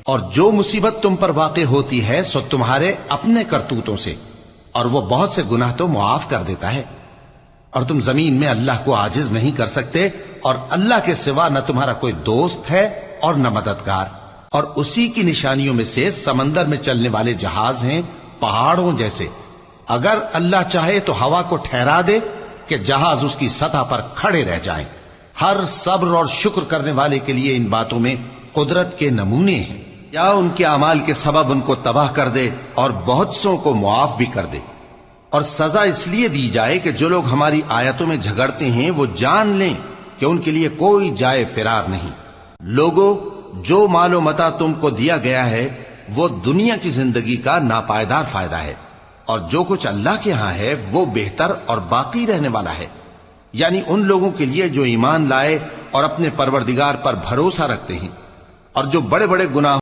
اور جو مصیبت تم پر واقع ہوتی ہے سو تمہارے اپنے کرتوتوں سے، اور وہ بہت سے گناہ تو معاف کر دیتا ہے، اور تم زمین میں اللہ کو عاجز نہیں کر سکتے، اور اللہ کے سوا نہ تمہارا کوئی دوست ہے اور نہ مددگار۔ اور اسی کی نشانیوں میں سے سمندر میں چلنے والے جہاز ہیں پہاڑوں جیسے، اگر اللہ چاہے تو ہوا کو ٹھہرا دے کہ جہاز اس کی سطح پر کھڑے رہ جائیں۔ ہر صبر اور شکر کرنے والے کے لیے ان باتوں میں قدرت کے نمونے ہیں، یا ان کے اعمال کے سبب ان کو تباہ کر دے اور بہت سوں کو معاف بھی کر دے۔ اور سزا اس لیے دی جائے کہ جو لوگ ہماری آیتوں میں جھگڑتے ہیں وہ جان لیں کہ ان کے لیے کوئی جائے فرار نہیں۔ لوگوں، جو مال و متاع تم کو دیا گیا ہے وہ دنیا کی زندگی کا ناپائیدار فائدہ ہے، اور جو کچھ اللہ کے ہاں ہے وہ بہتر اور باقی رہنے والا ہے، یعنی ان لوگوں کے لیے جو ایمان لائے اور اپنے پروردگار پر بھروسہ رکھتے ہیں، اور جو بڑے بڑے گناہ